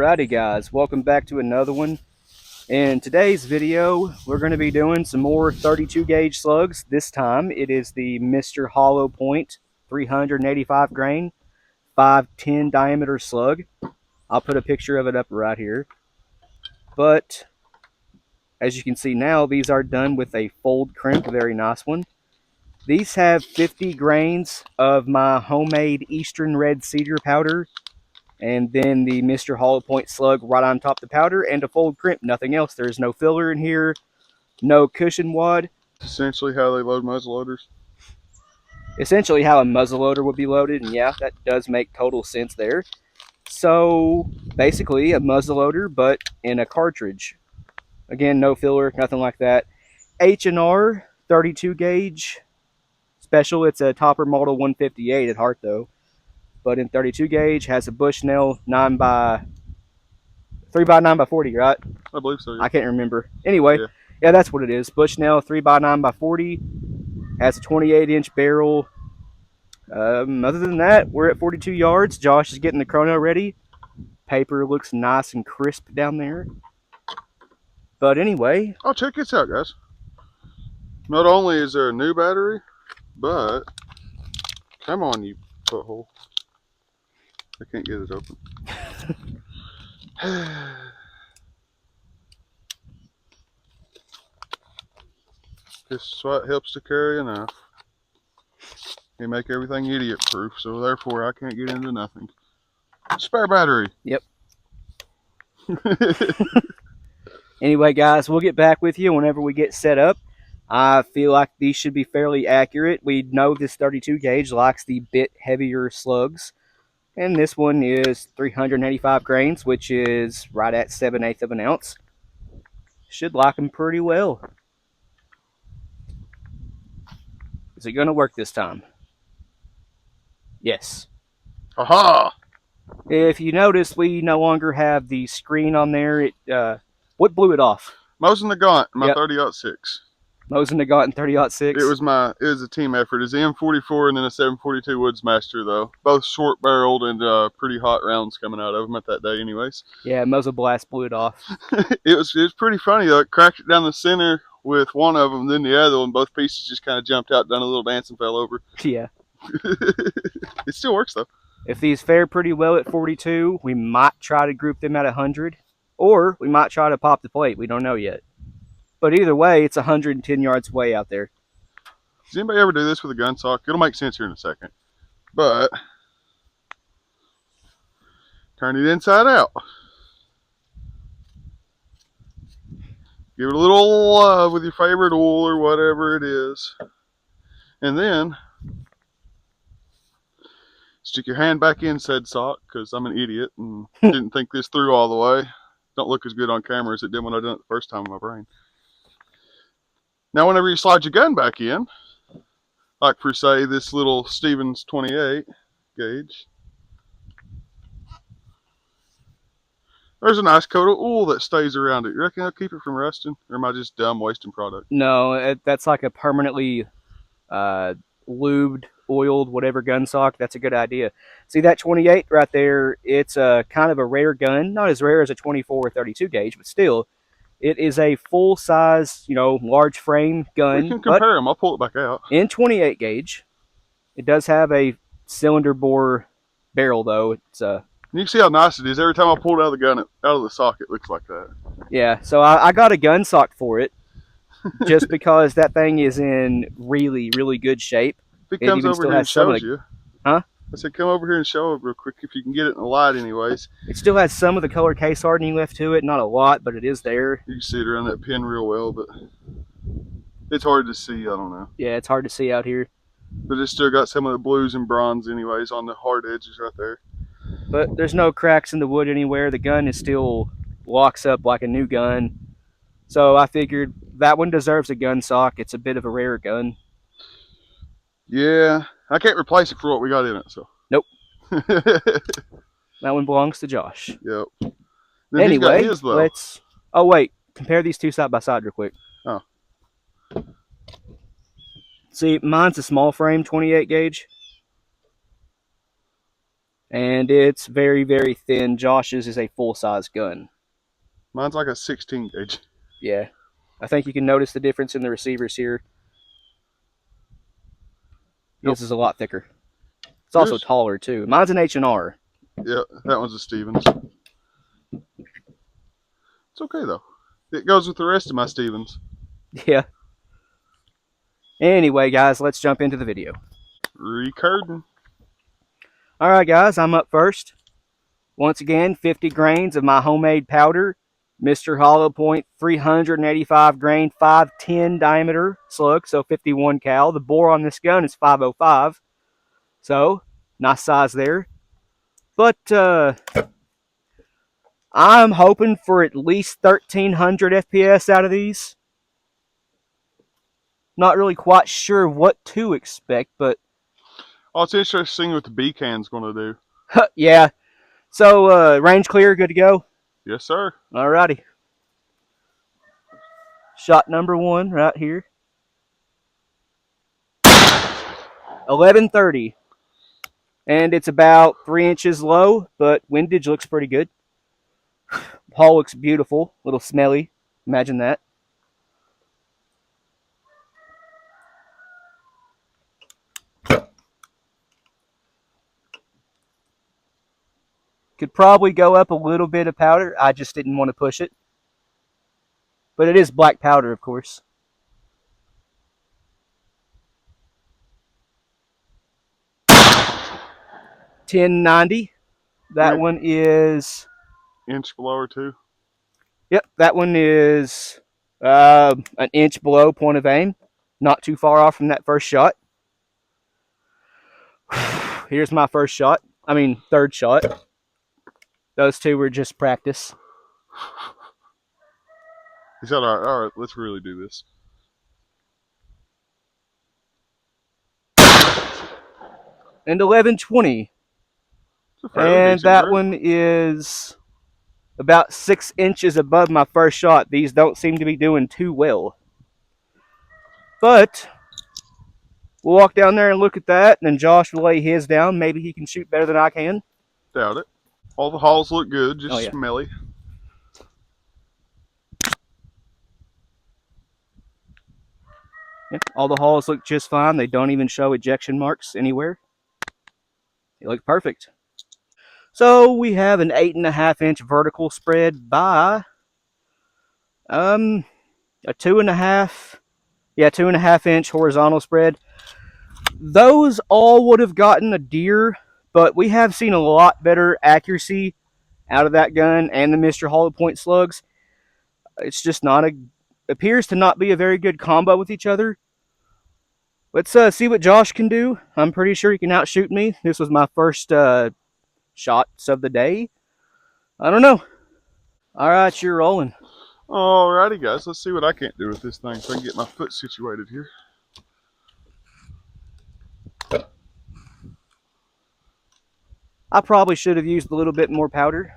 Alrighty guys, welcome back to another one. In today's video, we're going to be doing some more 32 gauge slugs. This time it is the Mr. Hollow Point 385 grain 510 diameter slug. I'll put a picture of it up right here. But as you can see now, these are done with a fold crimp, a very nice one. These have 50 grains of my homemade Eastern Red Cedar powder, and then the Mr. Hollow Point slug right on top of the powder, and a fold crimp, nothing else. There's no filler in here, no cushion wad. Essentially how they load muzzleloaders. Essentially how a muzzleloader would be loaded, and yeah, that does make total sense there. So basically a muzzleloader, but in a cartridge. Again, no filler, nothing like that. H&R 32 gauge special. It's a topper model 158 at heart though, but in 32 gauge, has a Bushnell 3 by 9 by 40, right? I believe so. Yeah. I can't remember. Anyway, yeah, that's what it is. Bushnell 3 by 9 by 40, has a 28-inch barrel. Other than that, we're at 42 yards. Josh is getting the chrono ready. Paper looks nice and crisp down there. But anyway, oh, check this out, guys. Not only is there a new battery, but come on, you butthole. I can't get it open. This is what helps to carry enough. They make everything idiot proof, so therefore I can't get into nothing. Spare battery. Yep. Anyway, guys, we'll get back with you whenever we get set up. I feel like these should be fairly accurate. We know this 32 gauge likes the bit heavier slugs, and this one is 385 grains, which is right at 7/8 of an ounce. Should like them pretty well. Is it going to work this time? Yes. Aha! If you notice, we no longer have the screen on there. What blew it off? Mosin the Gaunt, my 30-06. Mosin the Gaunt in 30-06. It was a team effort. It's an M44 and then a 742 Woodsmaster though. Both short barreled and pretty hot rounds coming out of them at that day anyways. Yeah, muzzle blast blew it off. it was pretty funny though. It cracked it down the center with one of them, then the other one. Both pieces just kind of jumped out, done a little dance and fell over. Yeah. It still works though. If these fare pretty well at 42, we might try to group them at 100, or we might try to pop the plate. We don't know yet. But either way, it's 110 yards away out there. Does anybody ever do this with a gun sock? It'll make sense here in a second. But turn it inside out. Give it a little love with your favorite oil or whatever it is. And then stick your hand back in said sock, because I'm an idiot and didn't think this through all the way. Don't look as good on camera as it did when I done it the first time in my brain. Now whenever you slide your gun back in, like for say this little Stevens 28 gauge, there's a nice coat of oil that stays around it. You reckon I'll keep it from rusting? Or am I just dumb wasting product? No, that's like a permanently lubed, oiled, whatever gun sock. That's a good idea. See that 28 right there? It's a kind of a rare gun. Not as rare as a 24 or 32 gauge, but still, it is a full-size, large frame gun. We can compare them. I'll pull it back out. In 28 gauge, it does have a cylinder bore barrel, though. It's you can see how nice it is. Every time I pull it out of the gun, out of the sock, it looks like that. Yeah, so I got a gun sock for it, just because that thing is in really, really good shape. If it comes over here and shows you. Huh? I said, come over here and show it real quick if you can get it in the light anyways. It still has some of the color case hardening left to it. Not a lot, but it is there. You can see it around that pin real well, but it's hard to see. I don't know. Yeah, it's hard to see out here. But it's still got some of the blues and bronze anyways on the hard edges right there. But there's no cracks in the wood anywhere. The gun is still locks up like a new gun. So I figured that one deserves a gun sock. It's a bit of a rare gun. Yeah, I can't replace it for what we got in it, so. Nope. That one belongs to Josh. Yep. Then anyway, let's... Oh, wait. Compare these two side by side real quick. Oh. See, mine's a small frame 28 gauge. and it's very, very thin. Josh's is a full-size gun. Mine's like a 16 gauge. Yeah, I think you can notice the difference in the receivers here. Yep. His is a lot thicker. It's also Yours? taller too. Mine's an H&R. Yeah, that one's a Stevens. It's okay though. It goes with the rest of my Stevens. Yeah. Anyway, guys, let's jump into the video. Recurring. All right, guys, I'm up first. Once again, 50 grains of my homemade powder, Mr. Hollow Point 385 grain, 510 diameter slug, so 51 cal. The bore on this gun is 505, so nice size there. But I'm hoping for at least 1300 FPS out of these. Not really quite sure what to expect, but Oh, it's interesting what the B-can's going to do. yeah. So range clear, good to go. Yes, sir. Alrighty. Shot number one right here. 1130. And it's about 3 inches low, but windage looks pretty good. Hull looks beautiful, a little smelly. Imagine that. Could probably go up a little bit of powder. I just didn't want to push it. But it is black powder, of course. $10.90. That one is... Inch below or two. Yep, that one is an inch below point of aim. Not too far off from that first shot. Here's my first shot. I mean, third shot. Those two were just practice. He said, all right, let's really do this. And 1120. And that one is about 6 inches above my first shot. These don't seem to be doing too well. But we'll walk down there and look at that, and then Josh will lay his down. Maybe he can shoot better than I can. Doubt it. All the hulls look good, just smelly. Yeah, all the hulls look just fine. They don't even show ejection marks anywhere. They look perfect. So we have an 8.5 inch vertical spread by a 2.5 inch horizontal spread. Those all would have gotten a deer, but we have seen a lot better accuracy out of that gun and the Mr. Hollow Point slugs. It's just not appears to not be a very good combo with each other. Let's see what Josh can do. I'm pretty sure he can outshoot me. This was my first shots of the day. I don't know. All right, you're rolling. Alrighty, guys. Let's see what I can't do with this thing so I can get my foot situated here. I probably should have used a little bit more powder.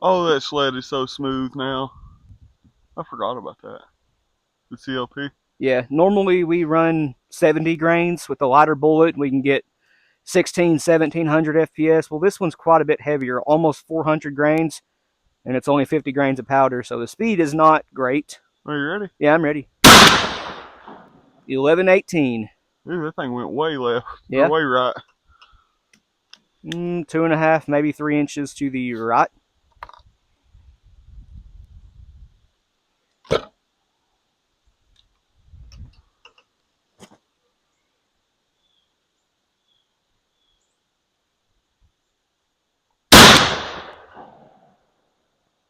Oh, that sled is so smooth now. I forgot about that. The CLP. Yeah, normally we run 70 grains with the lighter bullet. We can get 1700 FPS. Well, this one's quite a bit heavier, almost 400 grains, and it's only 50 grains of powder, so the speed is not great. Are you ready? Yeah, I'm ready. 1118. Ooh, that thing went way left. Yeah. Or way right. 2.5, maybe 3 inches to the right.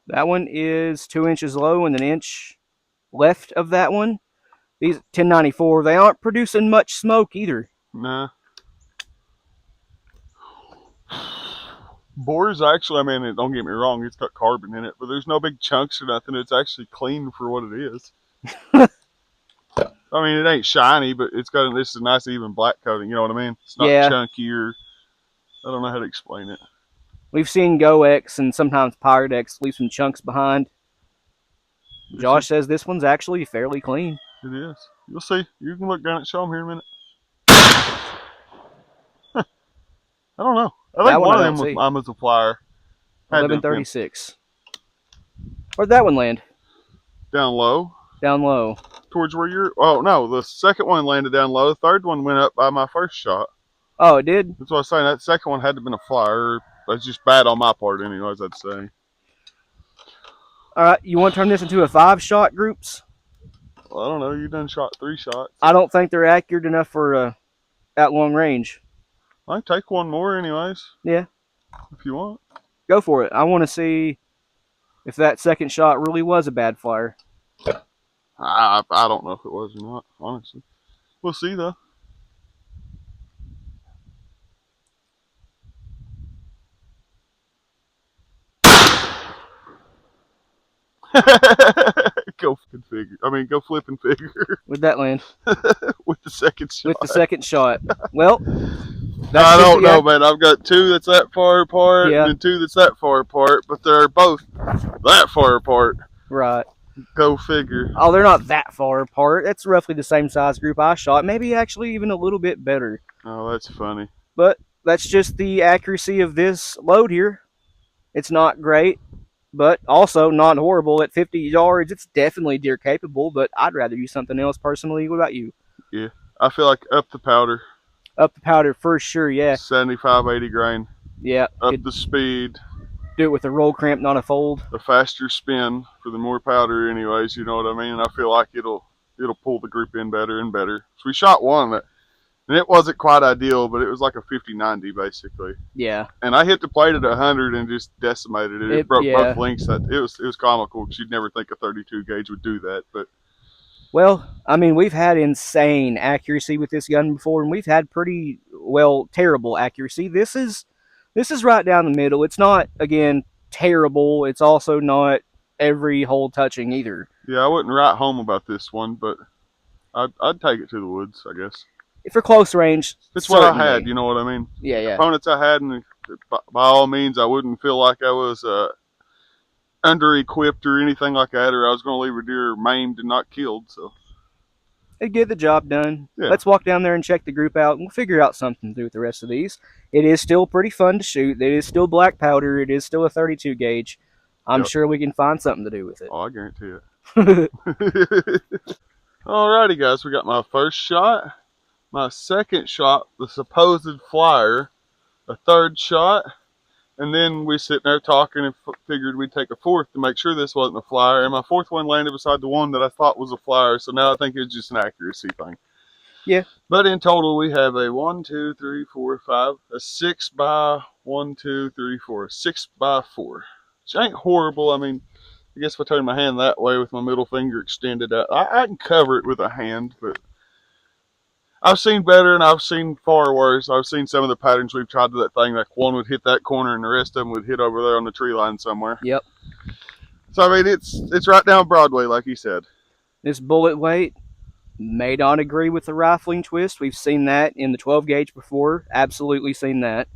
That one is 2 inches low and an inch left of that one. These 1094, they aren't producing much smoke either. Nah. Bore's actually, I mean, don't get me wrong, it's got carbon in it, but there's no big chunks or nothing. It's actually clean for what it is. I mean, it ain't shiny, but it's got this is a nice even black coating. You know what I mean? It's not chunky or I don't know how to explain it. We've seen Gauge and sometimes Pyrex leave some chunks behind. Josh says this one's actually fairly clean. It is. You'll see. You can look down and show them here in a minute. I don't know. I That think one I one of don't them was see. mine was a flyer. Had to have been 1136. Where'd that one land? down low. Down low. Towards where you're. Oh no, the second one landed down low. The third one went up by my first shot. Oh, it did? That's what I was saying. That second one had to have been a flyer. That's just bad on my part, anyways. I'd say. All right, you want to turn this into a 5-shot groups? Well, I don't know. You done shot 3 shots. I don't think they're accurate enough for at long range. I can take one more, anyways. Yeah. If you want. Go for it. I want to see if that second shot really was a bad flyer. I don't know if it was or not, honestly. We'll see, though. Go flipping figure. I mean, go flipping figure. Where'd that land? With the second shot. With the second shot. Well, I don't know, man. I've got 2 that's that far apart, Yeah. and 2 that's that far apart, but they're both that far apart. Right. Go figure. Oh, they're not that far apart. That's roughly the same size group I shot. Maybe actually even a little bit better. Oh, that's funny. But that's just the accuracy of this load here. It's not great, but also not horrible. At 50 yards, it's definitely deer capable, but I'd rather use something else personally. What about you? Yeah. I feel like up the powder. Up the powder for sure, yeah. 75, 80 grain. Yeah. Up the speed. Do it with a roll cramp, not a fold. The faster spin for the more powder, anyways. You know what I mean? And I feel like it'll pull the group in better and better. So we shot one that, and it wasn't quite ideal, but it was like a 50-90 basically. Yeah. And I hit the plate at 100 and just decimated it. It broke both links. It was comical because you'd never think a 32 gauge would do that, but. Well, I mean, we've had insane accuracy with this gun before, and we've had pretty, well, terrible accuracy. This is right down the middle. It's not, again, terrible. It's also not every hole touching either. Yeah, I wouldn't write home about this one, but I'd take it to the woods, I guess. For close range, it's what I had, you know what I mean? Yeah, yeah. Opponents I had, and by all means, I wouldn't feel like I was under-equipped or anything like that, or I was going to leave a deer maimed and not killed, so. It'd get the job done. Yeah. Let's walk down there and check the group out, and we'll figure out something to do with the rest of these. It is still pretty fun to shoot. It is still black powder. It is still a 32 gauge. I'm sure we can find something to do with it. Oh, I guarantee it. Alrighty, guys. We got my first shot, my second shot, the supposed flyer, a third shot, and then we sitting there talking and figured we'd take a fourth to make sure this wasn't a flyer. And my fourth one landed beside the one that I thought was a flyer, so now I think it's just an accuracy thing. Yeah. But in total, we have a 1, 2, 3, 4, 5, a 6 by 1, 2, 3, 4, a 6 by 4. Which ain't horrible. I mean, I guess if I turn my hand that way with my middle finger extended out, I can cover it with a hand, but I've seen better and I've seen far worse. I've seen some of the patterns we've tried to that thing, like one would hit that corner and the rest of them would hit over there on the tree line somewhere. Yep. So, I mean, it's right down Broadway, like he said. This bullet weight may not agree with the rifling twist. We've seen that in the 12 gauge before. Absolutely seen that.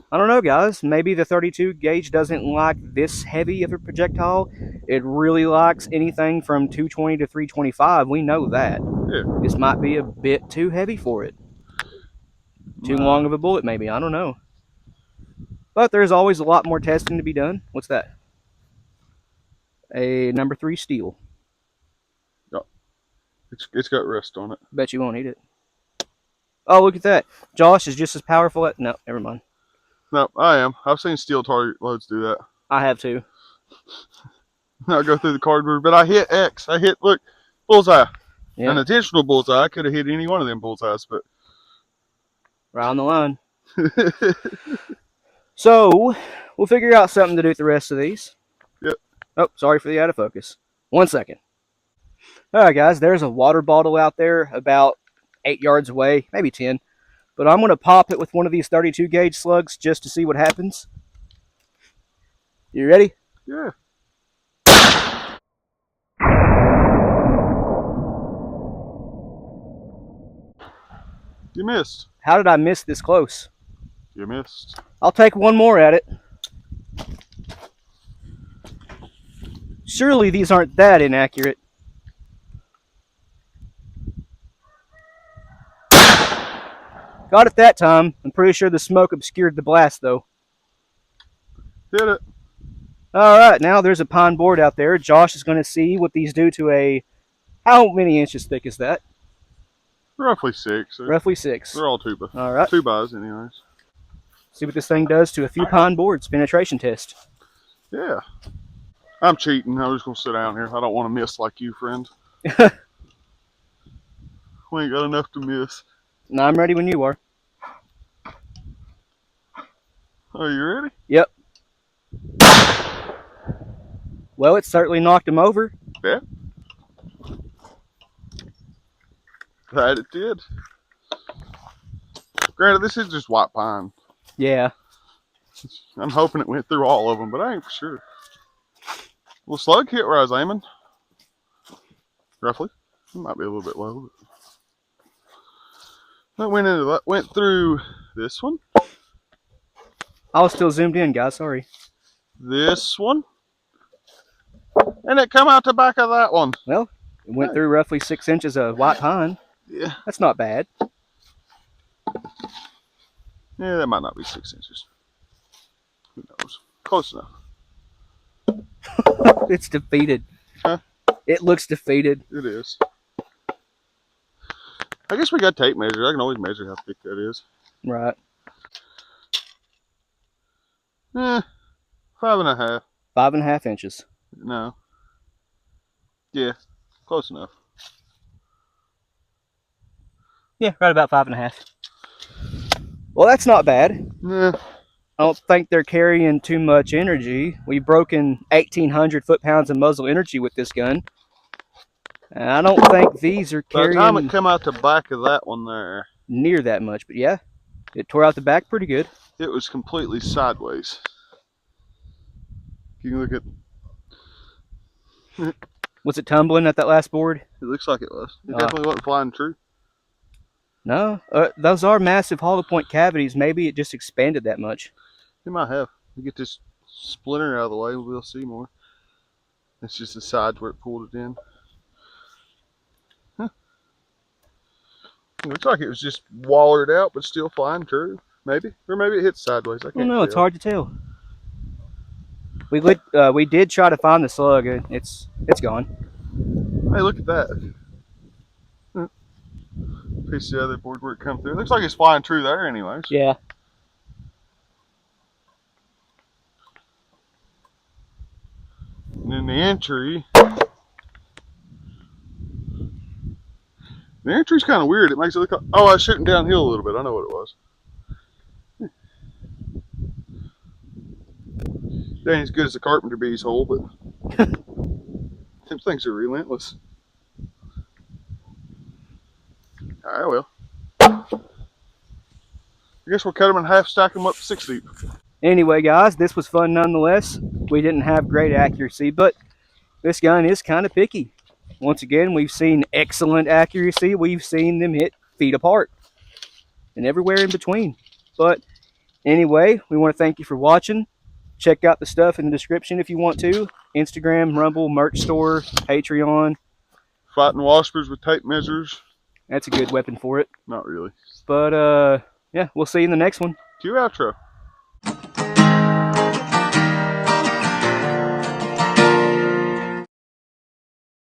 I don't know, guys. Maybe the 32 gauge doesn't like this heavy of a projectile. It really likes anything from 220 to 325. We know that. Yeah. This might be a bit too heavy for it. Too long of a bullet, maybe. I don't know. But there's always a lot more testing to be done. What's that? A number 3 steel. Oh, it's got rust on it. Bet you won't eat it. Oh, look at that. Josh is just as powerful at... No, never mind. No, I am. I've seen steel target loads do that. I have too. I'll go through the cardboard, but I hit X. I hit, look, bullseye. Yeah. An intentional bullseye. I could have hit any one of them bullseyes, but. Right on the line. So, we'll figure out something to do with the rest of these. Yep. Oh, sorry for the out of focus. 1 second. Alright, guys, there's a water bottle out there about 8 yards away, maybe 10. But I'm going to pop it with one of these 32 gauge slugs just to see what happens. You ready? Yeah. You missed. How did I miss this close? You missed. I'll take one more at it. Surely these aren't that inaccurate. Got it that time. I'm pretty sure the smoke obscured the blast, though. Hit it. All right, now there's a pine board out there. Josh is going to see what these do to a... How many inches thick is that? Roughly 6. Roughly 6. They're all 2 by. All right. 2 bys, anyways. See what this thing does to a few pine boards. Penetration test. Yeah. I'm cheating. I'm just gonna sit down here. I don't want to miss like you, friend. We ain't got enough to miss. Now I'm ready when you are. Are you ready? Yep. Well, it certainly knocked him over. Yeah. That it did. Granted, this is just white pine. Yeah. I'm hoping it went through all of them, but I ain't for sure. Well, slug hit where I was aiming. Roughly. It might be a little bit low. That went through this one. I was still zoomed in, guys. Sorry. This one. And it come out the back of that one. Well, it went through roughly 6 inches of white pine. Yeah. That's not bad. Yeah, that might not be 6 inches. Who knows? Close enough. It's defeated. Huh? It looks defeated. It is. I guess we got tape measures. I can always measure how thick that is. Right. 5.5. 5.5 inches. No. Yeah, close enough. Yeah, right about 5.5. Well, that's not bad. Yeah. I don't think they're carrying too much energy. We've broken 1,800 foot-pounds of muzzle energy with this gun. And I don't think these are By the carrying time it come out the back of that one there, near that much. But yeah, it tore out the back pretty good. it was completely sideways. You can look at. Was it tumbling at that last board? It looks like it was. It definitely wasn't flying true. No, those are massive hollow point cavities. Maybe it just expanded that much. It might have. We get this splinter out of the way, we'll see more. It's just the sides where it pulled it in. Huh. It looks like it was just wallered out, but still flying true. Maybe, or maybe it hit sideways. I can't No, tell. it's hard to tell. We did try to find the slug. It's gone. Hey, look at that. Piece of the other board where it come through. It looks like it's flying true there, anyways. Yeah. And then the entry. The entry's kind of weird. It makes it look like, oh, I was shooting downhill a little bit. I know what it was. They ain't as good as the carpenter bee's hole, but them things are relentless. Alright, well. I guess we'll cut them in half, stack them up 6 deep. Anyway, guys, this was fun nonetheless. We didn't have great accuracy, but this gun is kind of picky. Once again, we've seen excellent accuracy. We've seen them hit feet apart and everywhere in between. But anyway, we want to thank you for watching. Check out the stuff in the description if you want to. Instagram, Rumble, merch store, Patreon. Fighting washers with tape measures. That's a good weapon for it. Not really. But yeah, we'll see you in the next one. Cue outro.